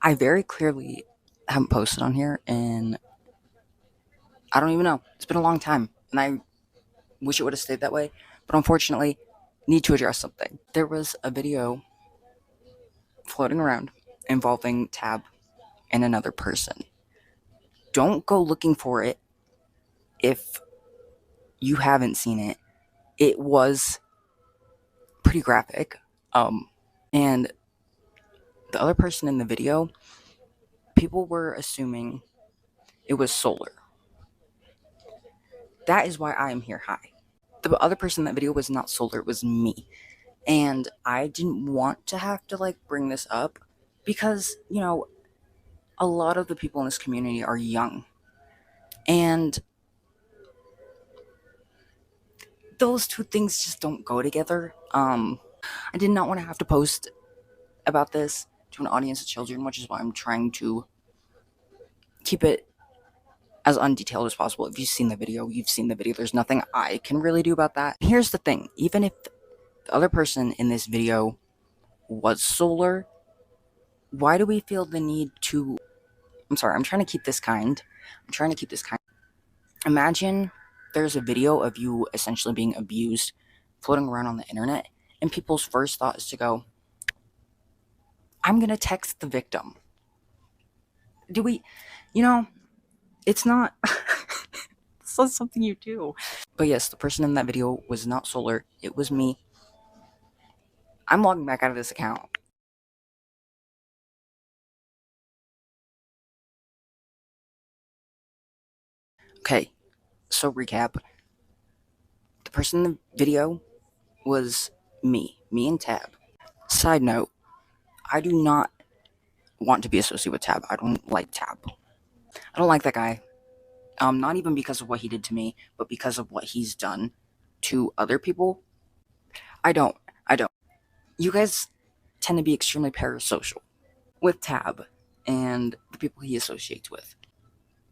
I very clearly haven't posted on here, and I don't even know. It's been a long time, and I wish it would have stayed that way. But unfortunately, need to address something. There was a video floating around involving Tab and another person. Don't go looking for it if you haven't seen it. It was pretty graphic. And the other person in the video, people were assuming it was Solar. That is why I am here high. The other person in that video was not Solar, it was me. And I didn't want to have to bring this up because, a lot of the people in this community are young. And those two things just don't go together. I did not want to have to post about this to an audience of children, which is why I'm trying to keep it as undetailed as possible. If you've seen the video, you've seen the video. There's nothing I can really do about that. Here's the thing. Even if the other person in this video was Solar, why do we feel the need to... I'm sorry, I'm trying to keep this kind. Imagine there's a video of you essentially being abused floating around on the internet, and people's first thought is to go, I'm going to text the victim. Do we... it's not... It's not something you do. But yes, the person in that video was not Solar. It was me. I'm logging back out of this account. Okay, so recap. The person in the video was me and Tab. Side note, I do not want to be associated with Tab. I don't like Tab. I don't like that guy. Not even because of what he did to me, but because of what he's done to other people. I don't. You guys tend to be extremely parasocial with Tab and the people he associates with.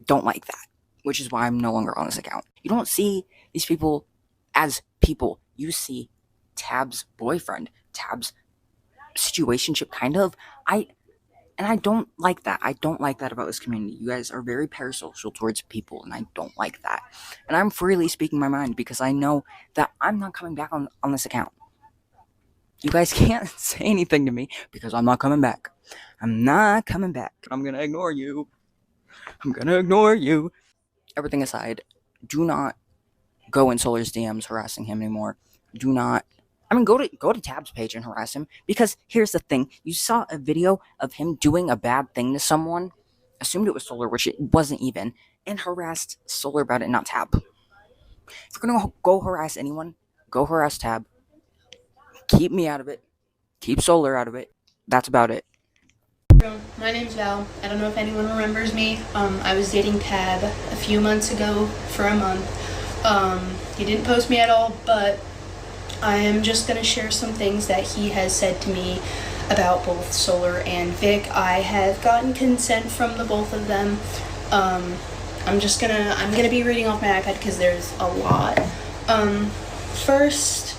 Don't like that, which is why I'm no longer on this account. You don't see these people as people. You see Tab's boyfriend, Tab's situationship, kind of. And I don't like that. I don't like that about this community. You guys are very parasocial towards people, and I don't like that. And I'm freely speaking my mind because I know that I'm not coming back on this account. You guys can't say anything to me because I'm not coming back. I'm not coming back. I'm gonna ignore you. Everything aside, do not go in Solar's DMs harassing him anymore. Do not... go to Tab's page and harass him, because here's the thing. You saw a video of him doing a bad thing to someone, assumed it was Solar, which it wasn't even, and harassed Solar about it, not Tab. If you're gonna go harass anyone, go harass Tab. Keep me out of it. Keep Solar out of it. That's about it. My name's Val. I don't know if anyone remembers me. I was dating Tab a few months ago for a month. He didn't post me at all, but I am just going to share some things that he has said to me about both Solar and Vic. I have gotten consent from the both of them. I'm gonna be reading off my iPad because there's a lot. First,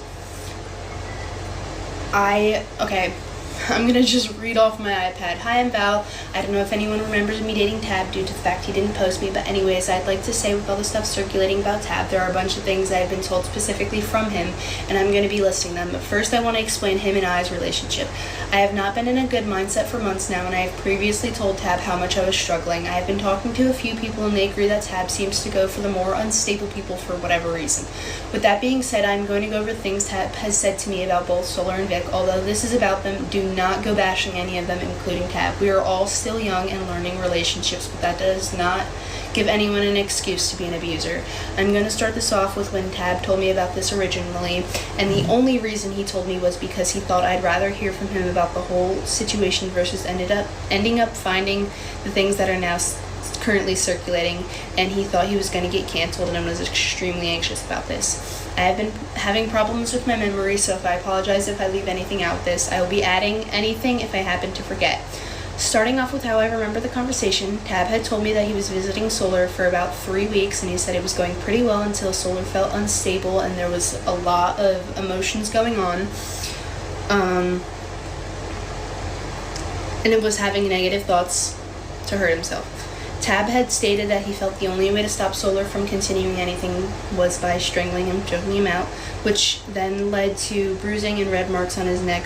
I'm gonna just read off my iPad. Hi, I'm Val. I don't know if anyone remembers me dating Tab due to the fact he didn't post me, but anyways, I'd like to say with all the stuff circulating about Tab, there are a bunch of things I've been told specifically from him, and I'm gonna be listing them. But first, I want to explain him and I's relationship. I have not been in a good mindset for months now, and I have previously told Tab how much I was struggling. I have been talking to a few people, and they agree that Tab seems to go for the more unstable people for whatever reason. With that being said, I'm going to go over things Tab has said to me about both Solar and Vic. Although this is about them, do not go bashing any of them, including Tab. We are all still young and learning relationships, but that does not give anyone an excuse to be an abuser. I'm going to start this off with when Tab told me about this originally, and the only reason he told me was because he thought I'd rather hear from him about the whole situation versus ending up finding the things that are now currently circulating, and he thought he was going to get canceled, and I was extremely anxious about this. I have been having problems with my memory, so I apologize if I leave anything out with this. I will be adding anything if I happen to forget. Starting off with how I remember the conversation, Tab had told me that he was visiting Solar for about 3 weeks, and he said it was going pretty well until Solar felt unstable and there was a lot of emotions going on. and it was having negative thoughts to hurt himself. Tab had stated that he felt the only way to stop Solar from continuing anything was by strangling him, choking him out, which then led to bruising and red marks on his neck.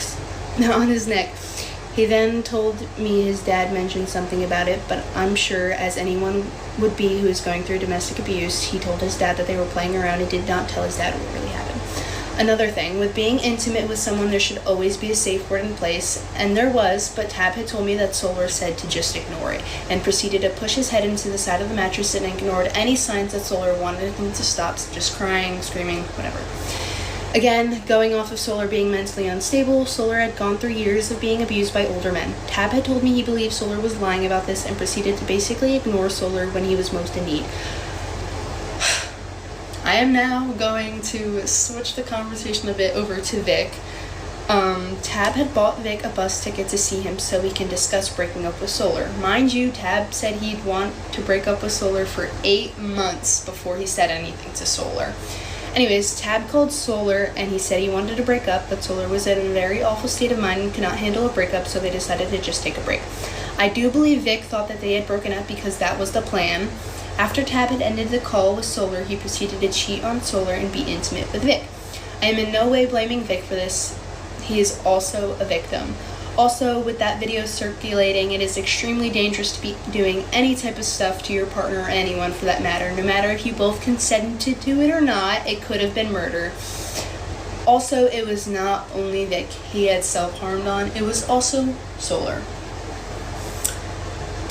He then told me his dad mentioned something about it, but I'm sure, as anyone would be who is going through domestic abuse, he told his dad that they were playing around and did not tell his dad what really happened. Another thing, with being intimate with someone, there should always be a safe word in place, and there was, but Tab had told me that Solar said to just ignore it, and proceeded to push his head into the side of the mattress and ignored any signs that Solar wanted him to stop, just crying, screaming, whatever. Again, going off of Solar being mentally unstable, Solar had gone through years of being abused by older men. Tab had told me he believed Solar was lying about this and proceeded to basically ignore Solar when he was most in need. I am now going to switch the conversation a bit over to Vic. Tab had bought Vic a bus ticket to see him so we can discuss breaking up with Solar. Mind you, Tab said he'd want to break up with Solar for 8 months before he said anything to Solar. Anyways, Tab called Solar and he said he wanted to break up, but Solar was in a very awful state of mind and could not handle a breakup, so they decided to just take a break. I do believe Vic thought that they had broken up because that was the plan. After Tab had ended the call with Solar, he proceeded to cheat on Solar and be intimate with Vic. I am in no way blaming Vic for this. He is also a victim. Also, with that video circulating, it is extremely dangerous to be doing any type of stuff to your partner or anyone for that matter. No matter if you both consented to it or not, it could have been murder. Also, it was not only Vic he had self-harmed on, it was also Solar.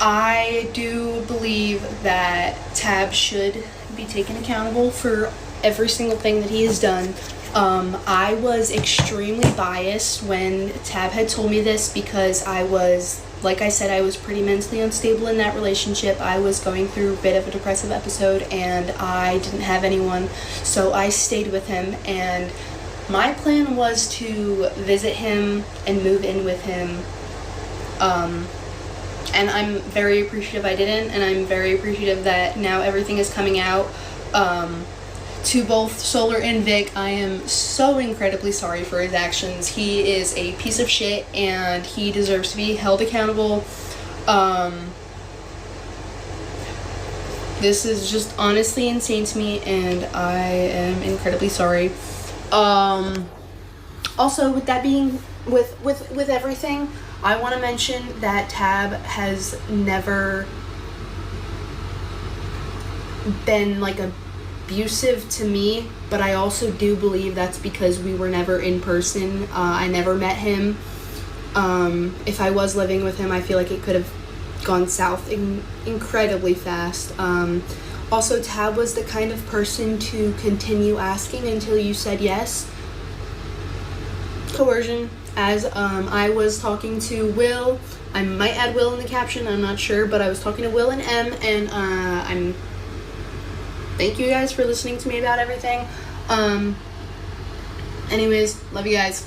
I do believe that Tab should be taken accountable for every single thing that he has done. I was extremely biased when Tab had told me this because I was, like I said, I was pretty mentally unstable in that relationship. I was going through a bit of a depressive episode and I didn't have anyone, so I stayed with him, and my plan was to visit him and move in with him. And I'm very appreciative I didn't, and I'm very appreciative that now everything is coming out. To both Solar and Vic, I am so incredibly sorry for his actions. He is a piece of shit and he deserves to be held accountable. This is just honestly insane to me and I am incredibly sorry. Also, with that being, with everything, I want to mention that Tab has never been like abusive to me, but I also do believe that's because we were never in person. I never met him. If I was living with him, I feel like it could have gone south incredibly fast. Also, Tab was the kind of person to continue asking until you said yes. Coercion. As I was talking to Will, I might add Will in the caption, I'm not sure, but I was talking to Will and M, and thank you guys for listening to me about everything. Anyways, love you guys.